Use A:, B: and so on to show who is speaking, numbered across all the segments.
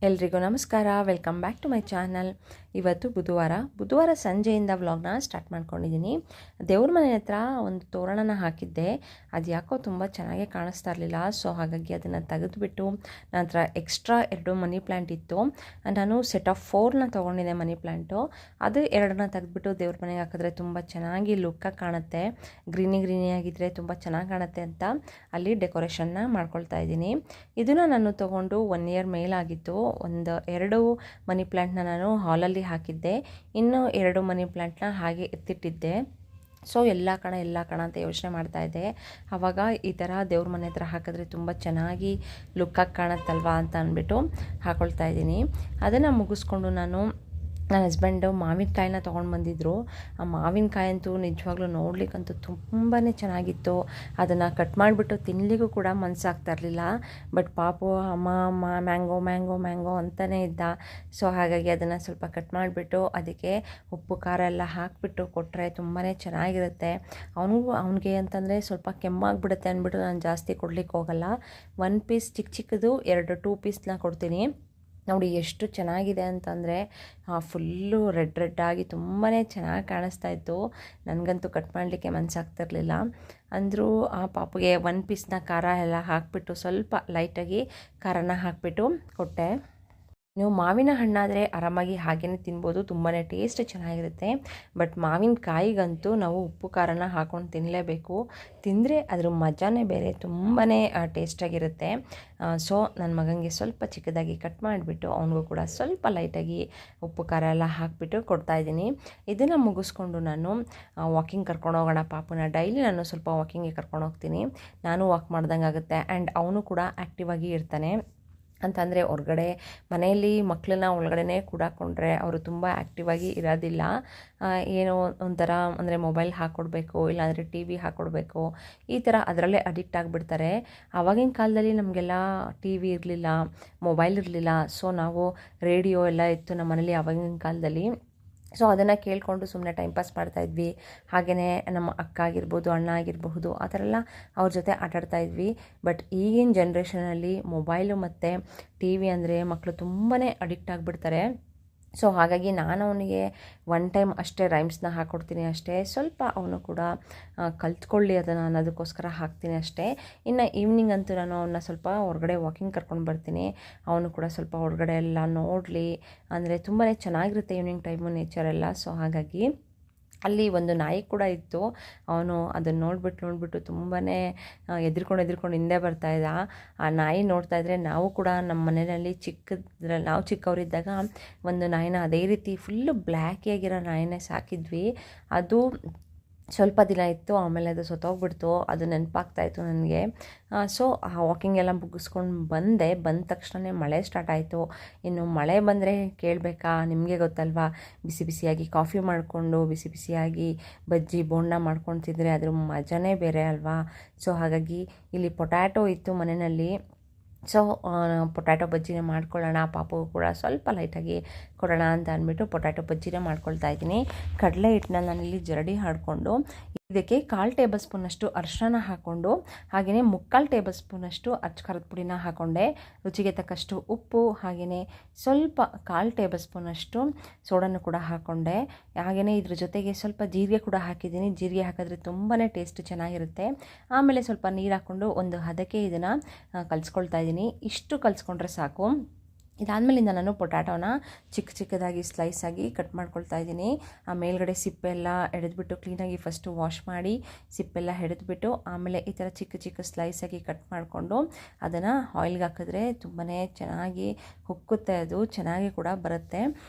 A: ಎಲ್ರಿಗೂ ನಮಸ್ಕಾರ. Welcome back to my channel. ಇವತ್ತು ಬುಧವಾರ ಸಂಜೆಯಿಂದ ವ್ಲಾಗ್ನ ಸ್ಟಾರ್ಟ್ ಮಾಡ್ಕೊಂಡಿದ್ದೀನಿ. ದೇವ್ರ ಮನೆ ಹತ್ರ ಒಂದು ತೋರಣನ ಹಾಕಿದ್ದೆ. ಅದು ಯಾಕೋ ತುಂಬ ಚೆನ್ನಾಗೇ ಕಾಣಿಸ್ತಾ ಇರಲಿಲ್ಲ. ಸೊ ಹಾಗಾಗಿ ಅದನ್ನು ತೆಗೆದುಬಿಟ್ಟು ನನ್ನ ಹತ್ರ ಎಕ್ಸ್ಟ್ರಾ 2 ಮನಿ ಪ್ಲ್ಯಾಂಟ್ ಇತ್ತು. ನಾನು ಸೆಟ್ ಆಫ್ 4ನ ತೊಗೊಂಡಿದ್ದೆ ಮನಿ ಪ್ಲ್ಯಾಂಟು. ಅದು 2ನ ತೆಗೆದುಬಿಟ್ಟು ದೇವ್ರ ಮನೆಗೆ ಹಾಕಿದ್ರೆ ತುಂಬ ಚೆನ್ನಾಗಿ ಲುಕ್ಕಾಗಿ ಕಾಣುತ್ತೆ. ಗ್ರೀನಿ ಆಗಿದ್ದರೆ ತುಂಬ ಚೆನ್ನಾಗಿ ಕಾಣುತ್ತೆ ಅಂತ ಅಲ್ಲಿ ಡೆಕೋರೇಷನ್ನ ಮಾಡ್ಕೊಳ್ತಾ ಇದ್ದೀನಿ. ಇದನ್ನು ನಾನು ತೊಗೊಂಡು 1 ಇಯರ್ ಮೇಲಾಗಿತ್ತು. 2 ಮನಿ ಪ್ಲ್ಯಾಂಟ್ನ ನಾನು ಹಾಲಲ್ಲಿ ಹಾಕಿದ್ದೆ. ಇನ್ನು 2 ಮನಿ ಪ್ಲ್ಯಾಂಟ್ನ ಹಾಗೆ ಎತ್ತಿಟ್ಟಿದ್ದೆ. ಸೊ ಎಲ್ಲ ಕಣ ಅಂತ ಯೋಚನೆ ಮಾಡ್ತಾಯಿದ್ದೆ. ಆವಾಗ ಈ ಥರ ದೇವ್ರ ಮನೆ ಹತ್ರ ಹಾಕಿದ್ರೆ ತುಂಬ ಚೆನ್ನಾಗಿ ಲುಕ್ಕಾಗಿ ಕಾಣುತ್ತಲ್ವಾ ಅಂತ ಅಂದ್ಬಿಟ್ಟು ಹಾಕ್ಕೊಳ್ತಾ ಇದ್ದೀನಿ. ಅದನ್ನು ಮುಗಿಸ್ಕೊಂಡು ನನ್ನ ಹಸ್ಬೆಂಡು ಮಾವಿನಕಾಯಿನ ತೊಗೊಂಡು ಬಂದಿದ್ದರು. ಆ ಮಾವಿನಕಾಯಿ ಅಂತೂ ನಿಜವಾಗ್ಲೂ ನೋಡ್ಲಿಕ್ಕಂತೂ ತುಂಬಾ ಚೆನ್ನಾಗಿತ್ತು. ಅದನ್ನು ಕಟ್ ಮಾಡಿಬಿಟ್ಟು ತಿನ್ನಲಿಕ್ಕೂ ಕೂಡ ಮನಸ್ಸಾಗ್ತಾ ಇರಲಿಲ್ಲ. ಬಟ್ ಪಾಪು ಅಮ್ಮ ಮ್ಯಾಂಗೋ ಅಂತಲೇ ಇದ್ದ. ಸೊ ಹಾಗಾಗಿ ಅದನ್ನು ಸ್ವಲ್ಪ ಕಟ್ ಮಾಡಿಬಿಟ್ಟು ಅದಕ್ಕೆ ಉಪ್ಪು ಖಾರ ಎಲ್ಲ ಹಾಕಿಬಿಟ್ಟು ಕೊಟ್ಟರೆ ತುಂಬಾ ಚೆನ್ನಾಗಿರುತ್ತೆ. ಅವನಿಗೆ ಅಂತಂದರೆ ಸ್ವಲ್ಪ ಕೆಮ್ಮಾಗಿಬಿಡುತ್ತೆ ಅಂದ್ಬಿಟ್ಟು ನಾನು ಜಾಸ್ತಿ ಕೊಡ್ಲಿಕ್ಕೆ ಹೋಗಲ್ಲ. 1 ಪೀಸ್ ಚಿಕ್ಕದು 2 ಪೀಸ್ನ ಕೊಡ್ತೀನಿ. ನೋಡಿ ಎಷ್ಟು ಚೆನ್ನಾಗಿದೆ ಅಂತಂದರೆ ಫುಲ್ಲು ರೆಡ್ ಆಗಿ ತುಂಬಾ ಚೆನ್ನಾಗಿ ಕಾಣಿಸ್ತಾ ಇತ್ತು. ನನಗಂತೂ ಕಟ್ ಮಾಡಲಿಕ್ಕೆ ಮನಸ್ಸಾಗ್ತಿರ್ಲಿಲ್ಲ. ಅಂದರೂ ಆ ಪಾಪುಗೆ 1 ಪೀಸ್ನ ಖಾರ ಎಲ್ಲ ಹಾಕಿಬಿಟ್ಟು ಸ್ವಲ್ಪ ಲೈಟಾಗಿ ಖಾರನ ಹಾಕಿಬಿಟ್ಟು ಕೊಟ್ಟೆ. ನೀವು ಮಾವಿನ ಹಣ್ಣಾದರೆ ಆರಾಮಾಗಿ ಹಾಗೆಯೇ ತಿನ್ಬೋದು, ತುಂಬಾ ಟೇಸ್ಟ್ ಚೆನ್ನಾಗಿರುತ್ತೆ. ಬಟ್ ಮಾವಿನಕಾಯಿಗಂತೂ ನಾವು ಉಪ್ಪು ಖಾರನ ಹಾಕ್ಕೊಂಡು ತಿನ್ನಲೇಬೇಕು. ತಿಂದರೆ ಅದ್ರ ಮಜಾನೇ ಬೇರೆ, ತುಂಬಾ ಟೇಸ್ಟಾಗಿರುತ್ತೆ. ಸೊ ನನ್ನ ಮಗನಿಗೆ ಸ್ವಲ್ಪ ಚಿಕ್ಕದಾಗಿ ಕಟ್ ಮಾಡಿಬಿಟ್ಟು ಅವನಿಗೂ ಕೂಡ ಸ್ವಲ್ಪ ಲೈಟಾಗಿ ಉಪ್ಪು ಖಾರ ಎಲ್ಲ ಹಾಕಿಬಿಟ್ಟು ಕೊಡ್ತಾಯಿದ್ದೀನಿ. ಇದನ್ನು ಮುಗಿಸ್ಕೊಂಡು ನಾನು ವಾಕಿಂಗ್ ಕರ್ಕೊಂಡು ಹೋಗೋಣ ಪಾಪುನ. ಡೈಲಿ ನಾನು ಸ್ವಲ್ಪ ವಾಕಿಂಗ್ಗೆ ಕರ್ಕೊಂಡು ಹೋಗ್ತೀನಿ. ನಾನು ವಾಕ್ ಮಾಡ್ದಂಗೆ ಆಗುತ್ತೆ ಆ್ಯಂಡ್ ಅವನು ಕೂಡ ಆ್ಯಕ್ಟಿವ್ ಆಗಿ ಇರ್ತಾನೆ. ಅಂತಂದರೆ ಹೊರಗಡೆ ಮನೆಯಲ್ಲಿ ಮಕ್ಕಳನ್ನ ಒಳಗಡೆ ಕೂಡಾಕೊಂಡ್ರೆ ಅವರು ತುಂಬ ಆ್ಯಕ್ಟಿವ್ ಆಗಿ ಇರೋದಿಲ್ಲ. ಏನೋ ಒಂಥರ ಅಂದರೆ ಮೊಬೈಲ್ ಹಾಕ್ಕೊಡ್ಬೇಕು, ಇಲ್ಲಾಂದರೆ ಟಿ ವಿ ಹಾಕ್ಕೊಡ್ಬೇಕು, ಈ ಥರ ಅದರಲ್ಲೇ ಅಡಿಕ್ಟ್ ಆಗಿಬಿಡ್ತಾರೆ. ಆವಾಗಿನ ಕಾಲದಲ್ಲಿ ನಮಗೆಲ್ಲ ಟಿ ವಿ ಇರಲಿಲ್ಲ, ಮೊಬೈಲ್ ಇರಲಿಲ್ಲ. ಸೊ ನಾವು ರೇಡಿಯೋ ಎಲ್ಲ ಇತ್ತು ನಮ್ಮ ಮನೇಲಿ ಆವಾಗಿನ ಕಾಲದಲ್ಲಿ. ಸೊ ಅದನ್ನು ಕೇಳಿಕೊಂಡು ಸುಮ್ಮನೆ ಟೈಮ್ ಪಾಸ್ ಮಾಡ್ತಾಯಿದ್ವಿ. ಹಾಗೆಯೇ ನಮ್ಮ ಅಕ್ಕ ಆಗಿರ್ಬೋದು, ಅಣ್ಣ ಆಗಿರಬಹುದು, ಆ ಥರ ಎಲ್ಲ ಅವ್ರ ಜೊತೆ ಆಟಾಡ್ತಾಯಿದ್ವಿ. ಬಟ್ ಈಗಿನ ಜನ್ರೇಷನಲ್ಲಿ ಮೊಬೈಲು ಮತ್ತು ಟಿ ವಿ ಅಂದರೆ ಮಕ್ಕಳು ತುಂಬಾ ಅಡಿಕ್ಟ್ ಆಗಿಬಿಡ್ತಾರೆ. ಸೊ ಹಾಗಾಗಿ ನಾನು ಅವನಿಗೆ 1 ಟೈಮ್ ಅಷ್ಟೇ ರೈಮ್ಸ್ನ ಹಾಕ್ಕೊಡ್ತೀನಿ ಅಷ್ಟೇ. ಸ್ವಲ್ಪ ಅವನು ಕೂಡ ಕಲ್ತ್ಕೊಳ್ಳಿ ಅದನ್ನು ಅನ್ನೋದಕ್ಕೋಸ್ಕರ ಹಾಕ್ತೀನಿ ಅಷ್ಟೇ. ಇನ್ನು ಈವ್ನಿಂಗ್ ಅಂತೂ ನಾನು ಅವನ್ನ ಸ್ವಲ್ಪ ಹೊರಗಡೆ ವಾಕಿಂಗ್ ಕರ್ಕೊಂಡು ಬರ್ತೀನಿ. ಅವನು ಕೂಡ ಸ್ವಲ್ಪ ಹೊರಗಡೆ ಎಲ್ಲ ನೋಡಲಿ, ಅಂದರೆ ತುಂಬಾ ಚೆನ್ನಾಗಿರುತ್ತೆ ಈವ್ನಿಂಗ್ ಟೈಮು ನೇಚರೆಲ್ಲ. ಸೊ ಹಾಗಾಗಿ ಅಲ್ಲಿ ಒಂದು ನಾಯಿ ಕೂಡ ಇತ್ತು. ಅವನು ಅದನ್ನು ನೋಡಿಬಿಟ್ಟು ತುಂಬಾ ಹೆದ್ರ್ಕೊಂಡು ಹಿಂದೆ ಬರ್ತಾಯಿದ್ದ. ಆ ನಾಯಿ ನೋಡ್ತಾ ಇದ್ದರೆ ನಾವು ಕೂಡ ನಮ್ಮ ಮನೆಯಲ್ಲಿ ನಾವು ಚಿಕ್ಕವರಿದ್ದಾಗ ಒಂದು ನಾಯಿನ ಅದೇ ರೀತಿ ಫುಲ್ಲು ಬ್ಲ್ಯಾಕಿಯಾಗಿರೋ ನಾಯಿನೇ ಸಾಕಿದ್ವಿ. ಅದು ಸ್ವಲ್ಪ ದಿನ ಇತ್ತು, ಆಮೇಲೆ ಅದು ಸತ್ತೋಗ್ಬಿಡ್ತು. ಅದು ನೆನಪಾಗ್ತಾಯಿತ್ತು ನನಗೆ. ಸೊ ಆ ವಾಕಿಂಗ್ ಎಲ್ಲ ಮುಗಿಸ್ಕೊಂಡು ಬಂದ ತಕ್ಷಣ ಮಳೆ ಸ್ಟಾರ್ಟ್ ಆಯಿತು. ಇನ್ನು ಮಳೆ ಬಂದರೆ ಕೇಳಬೇಕಾ, ನಿಮಗೆ ಗೊತ್ತಲ್ವಾ, ಬಿಸಿಯಾಗಿ ಕಾಫಿ ಮಾಡಿಕೊಂಡು ಬಿಸಿಯಾಗಿ ಬಜ್ಜಿ ಬೋಂಡ ಮಾಡ್ಕೊಂಡು ತಿಂದರೆ ಅದ್ರ ಮಜಾನೇ ಬೇರೆ ಅಲ್ವಾ. ಸೊ ಹಾಗಾಗಿ ಇಲ್ಲಿ ಪೊಟ್ಯಾಟೊ ಇತ್ತು ಮನೆಯಲ್ಲಿ. ಸೊ ಪೊಟ್ಯಾಟೊ ಬಜ್ಜಿನೇ ಮಾಡ್ಕೊಳ್ಳೋಣ, ಪಾಪು ಕೂಡ ಸ್ವಲ್ಪ ಲೈಟಾಗಿ ಕೊಡೋಣ ಅಂತ ಅಂದ್ಬಿಟ್ಟು ಪೊಟ್ಯಾಟೊ ಬಜ್ಜಿನೇ ಮಾಡ್ಕೊಳ್ತಾ ಇದ್ದೀನಿ. ಕಡಲೆ ಹಿಟ್ಟನ್ನ ನಾನಿಲ್ಲಿ ಜರಡಿ ಹಾಡಿಕೊಂಡು ಇದಕ್ಕೆ 1/4 ಟೇಬಲ್ ಸ್ಪೂನಷ್ಟು ಅರಿಶಿನ ಹಾಕ್ಕೊಂಡು, ಹಾಗೆಯೇ 3/4 ಟೇಬಲ್ ಸ್ಪೂನಷ್ಟು ಖಾರದ ಪುಡಿನ ಹಾಕ್ಕೊಂಡೆ. ರುಚಿಗೆ ತಕ್ಕಷ್ಟು ಉಪ್ಪು, ಹಾಗೆಯೇ ಸ್ವಲ್ಪ 1/4 ಟೇಬಲ್ ಸ್ಪೂನಷ್ಟು ಸೋಡನ್ನು ಕೂಡ ಹಾಕ್ಕೊಂಡೆ. ಹಾಗೆಯೇ ಇದ್ರ ಜೊತೆಗೆ ಸ್ವಲ್ಪ ಜೀರಿಗೆ ಕೂಡ ಹಾಕಿದ್ದೀನಿ. ಜೀರಿಗೆ ಹಾಕಿದ್ರೆ ತುಂಬಾ ಟೇಸ್ಟ್ ಚೆನ್ನಾಗಿರುತ್ತೆ. ಆಮೇಲೆ ಸ್ವಲ್ಪ ನೀರು ಹಾಕ್ಕೊಂಡು ಒಂದು ಹದಕ್ಕೆ ಇದನ್ನು ಕಲಿಸ್ಕೊಳ್ತಾ ಇದ್ದೀನಿ. ಇಷ್ಟು ಕಲಿಸ್ಕೊಂಡ್ರೆ ಸಾಕು. ಇದಾದಮೇಲಿಂದ ನಾನು ಪೊಟ್ಯಾಟೋನ ಚಿಕ್ಕದಾಗಿ ಸ್ಲೈಸಾಗಿ ಕಟ್ ಮಾಡ್ಕೊಳ್ತಾ ಇದ್ದೀನಿ. ಆ ಮೇಲ್ಗಡೆ ಸಿಪ್ಪೆಲ್ಲ ಎಳೆದ್ಬಿಟ್ಟು ಕ್ಲೀನಾಗಿ ಫಸ್ಟು ವಾಶ್ ಮಾಡಿ ಸಿಪ್ಪೆಲ್ಲ ಎಳೆದ್ಬಿಟ್ಟು ಆಮೇಲೆ ಈ ಥರ ಚಿಕ್ಕ ಸ್ಲೈಸಾಗಿ ಕಟ್ ಮಾಡಿಕೊಂಡು ಅದನ್ನು ಆಯಿಲ್ಗೆ ಹಾಕಿದ್ರೆ ತುಂಬಾ ಚೆನ್ನಾಗಿ ಹುಕ್ಕುತ್ತೆ, ಅದು ಚೆನ್ನಾಗಿ ಕೂಡ ಬರುತ್ತೆ.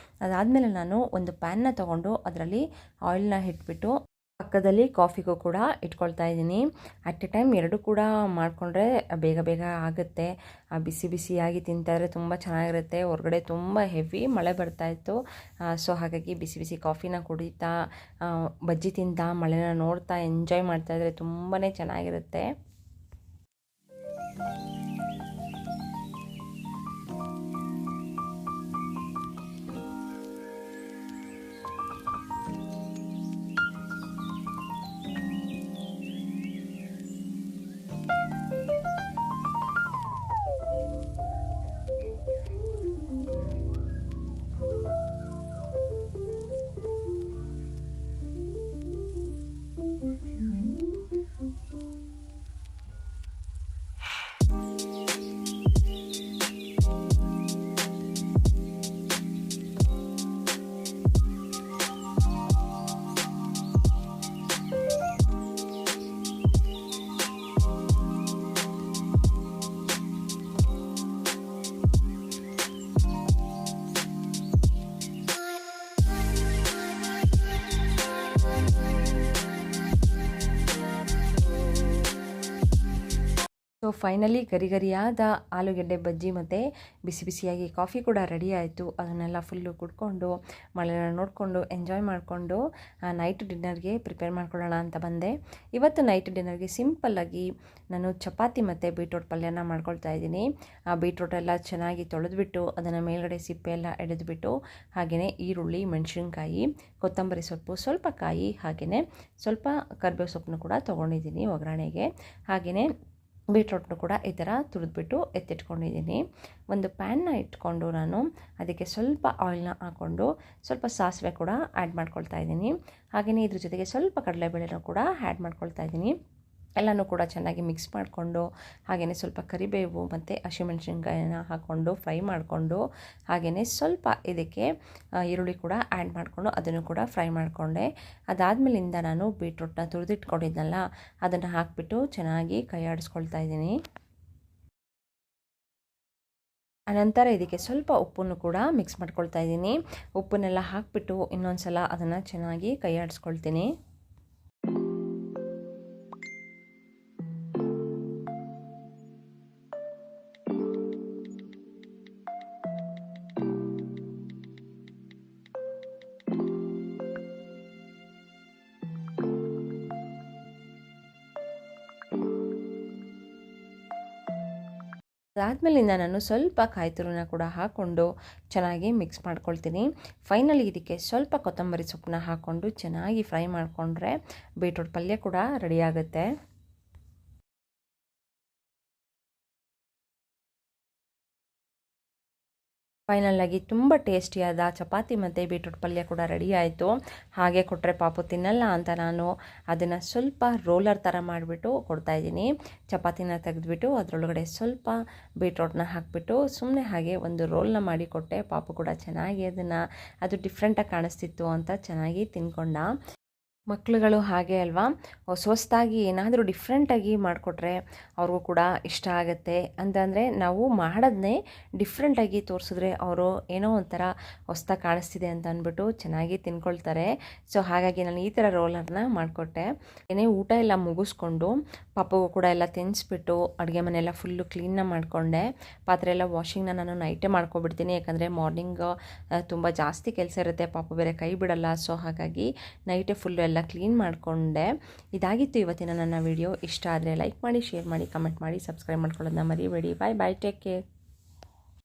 A: ಅದಾದಮೇಲೆ ನಾನು ಒಂದು ಪ್ಯಾನ್ನ ತೊಗೊಂಡು ಅದರಲ್ಲಿ ಆಯಿಲ್ನ ಇಟ್ಬಿಟ್ಟು ಪಕ್ಕದಲ್ಲಿ ಕಾಫಿಗೂ ಕೂಡ ಇಟ್ಕೊಳ್ತಾ ಇದ್ದೀನಿ. ಅಟ್ ಎ ಟೈಮ್ 2 ಕೂಡ ಮಾಡಿಕೊಂಡ್ರೆ ಬೇಗ ಆಗುತ್ತೆ. ಬಿಸಿಯಾಗಿ ತಿಂತಾಯಿದ್ರೆ ತುಂಬ ಚೆನ್ನಾಗಿರುತ್ತೆ. ಹೊರಗಡೆ ತುಂಬ ಹೆವಿ ಮಳೆ ಬರ್ತಾಯಿತ್ತು. ಸೊ ಹಾಗಾಗಿ ಬಿಸಿ ಕಾಫಿನ ಕುಡಿತಾ ಬಜ್ಜಿ ತಿಂತಾ ಮಳೆನ ನೋಡ್ತಾ ಎಂಜಾಯ್ ಮಾಡ್ತಾಯಿದ್ರೆ ತುಂಬಾ ಚೆನ್ನಾಗಿರುತ್ತೆ. ಸೊ ಫೈನಲಿ ಗರಿಗರಿಯಾದ ಆಲೂಗೆಡ್ಡೆ ಬಜ್ಜಿ ಮತ್ತು ಬಿಸಿ ಬಿಸಿಯಾಗಿ ಕಾಫಿ ಕೂಡ ರೆಡಿ ಆಯಿತು. ಅದನ್ನೆಲ್ಲ ಫುಲ್ಲು ಕುಡ್ಕೊಂಡು ಮಳೆನ ನೋಡಿಕೊಂಡು ಎಂಜಾಯ್ ಮಾಡಿಕೊಂಡು ನೈಟ್ ಡಿನ್ನರ್ಗೆ ಪ್ರಿಪೇರ್ ಮಾಡ್ಕೊಳ್ಳೋಣ ಅಂತ ಬಂದೆ. ಇವತ್ತು ನೈಟ್ ಡಿನ್ನರ್ಗೆ ಸಿಂಪಲ್ಲಾಗಿ ನಾನು ಚಪಾತಿ ಮತ್ತು ಬೀಟ್ರೋಟ್ ಪಲ್ಯನ ಮಾಡ್ಕೊಳ್ತಾ ಇದ್ದೀನಿ. ಆ ಬೀಟ್ರೋಟೆಲ್ಲ ಚೆನ್ನಾಗಿ ತೊಳೆದ್ಬಿಟ್ಟು ಅದನ್ನು ಮೇಲ್ಗಡೆ ಸಿಪ್ಪೆ ಎಲ್ಲ ಎಳೆದುಬಿಟ್ಟು ಹಾಗೆಯೇ ಈರುಳ್ಳಿ, ಮೆಣಸಿನ್ಕಾಯಿ, ಕೊತ್ತಂಬರಿ ಸೊಪ್ಪು, ಸ್ವಲ್ಪ ಕಾಯಿ, ಹಾಗೆಯೇ ಸ್ವಲ್ಪ ಕರಿಬೇವು ಸೊಪ್ಪನ್ನು ಕೂಡ ತೊಗೊಂಡಿದ್ದೀನಿ ಒಗ್ಗರಣೆಗೆ. ಹಾಗೆಯೇ ಬೀಟ್ರೋಟ್ನು ಕೂಡ ಈ ಥರ ತುರಿದ್ಬಿಟ್ಟು ಎತ್ತಿಟ್ಕೊಂಡಿದ್ದೀನಿ. ಒಂದು ಪ್ಯಾನ್ನ ಇಟ್ಕೊಂಡು ನಾನು ಅದಕ್ಕೆ ಸ್ವಲ್ಪ ಆಯಿಲ್ನ ಹಾಕ್ಕೊಂಡು ಸ್ವಲ್ಪ ಸಾಸಿವೆ ಕೂಡ ಆ್ಯಡ್ ಮಾಡ್ಕೊಳ್ತಾ ಇದ್ದೀನಿ. ಹಾಗೆಯೇ ಇದ್ರ ಜೊತೆಗೆ ಸ್ವಲ್ಪ ಕಡಲೆಬೇಳೆನೂ ಕೂಡ ಆ್ಯಡ್ ಮಾಡ್ಕೊಳ್ತಾ ಇದ್ದೀನಿ. ಎಲ್ಲನೂ ಕೂಡ ಚೆನ್ನಾಗಿ ಮಿಕ್ಸ್ ಮಾಡಿಕೊಂಡು ಹಾಗೆಯೇ ಸ್ವಲ್ಪ ಕರಿಬೇವು ಮತ್ತು ಹಸಿಮೆಣಸಿನ್ಕಾಯಿನ ಹಾಕ್ಕೊಂಡು ಫ್ರೈ ಮಾಡಿಕೊಂಡು ಹಾಗೆಯೇ ಸ್ವಲ್ಪ ಇದಕ್ಕೆ ಈರುಳ್ಳಿ ಕೂಡ ಆ್ಯಡ್ ಮಾಡಿಕೊಂಡು ಅದನ್ನು ಕೂಡ ಫ್ರೈ ಮಾಡಿಕೊಂಡೆ. ಅದಾದಮೇಲಿಂದ ನಾನು ಬೀಟ್ರೂಟ್ನ ತುರಿದಿಟ್ಕೊಂಡಿದ್ನಲ್ಲ ಅದನ್ನು ಹಾಕಿಬಿಟ್ಟು ಚೆನ್ನಾಗಿ ಕೈ ಆಡಿಸ್ಕೊಳ್ತಾ ಇದ್ದೀನಿ. ಅನಂತರ ಇದಕ್ಕೆ ಸ್ವಲ್ಪ ಉಪ್ಪನ್ನು ಕೂಡ ಮಿಕ್ಸ್ ಮಾಡ್ಕೊಳ್ತಾ ಇದ್ದೀನಿ. ಉಪ್ಪನ್ನೆಲ್ಲ ಹಾಕಿಬಿಟ್ಟು ಇನ್ನೊಂದು ಸಲ ಅದನ್ನು ಚೆನ್ನಾಗಿ ಕೈ ಆಡಿಸ್ಕೊಳ್ತೀನಿ. ಅದಾದಮೇಲಿಂದ ನಾನು ಸ್ವಲ್ಪ ಕಾಯಿ ತುರಿನ ಕೂಡ ಹಾಕ್ಕೊಂಡು ಚೆನ್ನಾಗಿ ಮಿಕ್ಸ್ ಮಾಡ್ಕೊಳ್ತೀನಿ. ಫೈನಲಿ ಇದಕ್ಕೆ ಸ್ವಲ್ಪ ಕೊತ್ತಂಬರಿ ಸೊಪ್ಪನ್ನ ಹಾಕ್ಕೊಂಡು ಚೆನ್ನಾಗಿ ಫ್ರೈ ಮಾಡಿಕೊಂಡ್ರೆ ಬೀಟ್ರೋಟ್ ಪಲ್ಯ ಕೂಡ ರೆಡಿಯಾಗುತ್ತೆ. ಫೈನಲಾಗಿ ತುಂಬ ಟೇಸ್ಟಿಯಾದ ಚಪಾತಿ ಮತ್ತು ಬೀಟ್ರೂಟ್ ಪಲ್ಯ ಕೂಡ ರೆಡಿ ಆಯಿತು. ಹಾಗೆ ಕೊಟ್ಟರೆ ಪಾಪು ತಿನ್ನಲ್ಲ ಅಂತ ನಾನು ಅದನ್ನು ಸ್ವಲ್ಪ ರೋಲರ್ ಥರ ಮಾಡಿಬಿಟ್ಟು ಕೊಡ್ತಾಯಿದ್ದೀನಿ. ಚಪಾತಿನ ತೆಗೆದುಬಿಟ್ಟು ಅದರೊಳಗಡೆ ಸ್ವಲ್ಪ ಬೀಟ್ರೂಟ್ನ ಹಾಕಿಬಿಟ್ಟು ಸುಮ್ಮನೆ ಹಾಗೆ ಒಂದು ರೋಲ್ನ ಮಾಡಿ ಕೊಟ್ಟೆ. ಪಾಪು ಕೂಡ ಚೆನ್ನಾಗಿ ಅದು ಡಿಫ್ರೆಂಟಾಗಿ ಕಾಣಿಸ್ತಿತ್ತು ಅಂತ ಚೆನ್ನಾಗಿ ತಿನ್ಕೊಂಡ. ಮಕ್ಕಳುಗಳು ಹಾಗೆ ಅಲ್ವಾ, ಹೊಸದಾಗಿ ಏನಾದರೂ ಡಿಫ್ರೆಂಟಾಗಿ ಮಾಡಿಕೊಟ್ರೆ ಅವ್ರಿಗೂ ಕೂಡ ಇಷ್ಟ ಆಗುತ್ತೆ. ಅಂತಂದರೆ ನಾವು ಮಾಡೋದನ್ನೇ ಡಿಫ್ರೆಂಟಾಗಿ ತೋರಿಸಿದ್ರೆ ಅವರು ಏನೋ ಒಂಥರ ಹೊಸ್ದಾಗಿ ಕಾಣಿಸ್ತಿದೆ ಅಂತ ಅಂದ್ಬಿಟ್ಟು ಚೆನ್ನಾಗಿ ತಿನ್ಕೊಳ್ತಾರೆ. ಸೊ ಹಾಗಾಗಿ ನಾನು ಈ ಥರ ರೋಲರ್ನ ಮಾಡಿಕೊಟ್ಟೆ. ಏನೇ ಊಟ ಎಲ್ಲ ಮುಗಿಸ್ಕೊಂಡು ಪಾಪಗೂ ಕೂಡ ಎಲ್ಲ ತಿನ್ನಿಸ್ಬಿಟ್ಟು ಅಡುಗೆ ಮನೆಯೆಲ್ಲ ಫುಲ್ಲು ಕ್ಲೀನ್ನ ಮಾಡಿಕೊಂಡೆ. ಪಾತ್ರೆ ಎಲ್ಲ ವಾಷಿಂಗ್ನ ನಾನು ನೈಟೇ ಮಾಡ್ಕೊಬಿಡ್ತೀನಿ, ಯಾಕಂದರೆ ಮಾರ್ನಿಂಗ್ ತುಂಬ ಜಾಸ್ತಿ ಕೆಲಸ ಇರುತ್ತೆ, ಪಾಪು ಬೇರೆ ಕೈ ಬಿಡಲ್ಲ. ಸೊ ಹಾಗಾಗಿ ನೈಟೇ ಫುಲ್ಲು ಎಲ್ಲ ಕ್ಲೀನ್ ಮಾಡಿಕೊಂಡೆ. ಇದಾಗಿತ್ತು ಇವತ್ತಿನ ನನ್ನ ವಿಡಿಯೋ. ಇಷ್ಟ ಆದರೆ ಲೈಕ್ ಮಾಡಿ, ಶೇರ್ ಮಾಡಿ, ಕಮೆಂಟ್ ಮಾಡಿ, ಸಬ್ಸ್ಕ್ರೈಬ್ ಮಾಡ್ಕೊಳ್ಳೋದನ್ನ ಮರಿಬೇಡಿ. ಬಾಯ್ ಬಾಯ್, ಟೇಕ್ ಕೇರ್.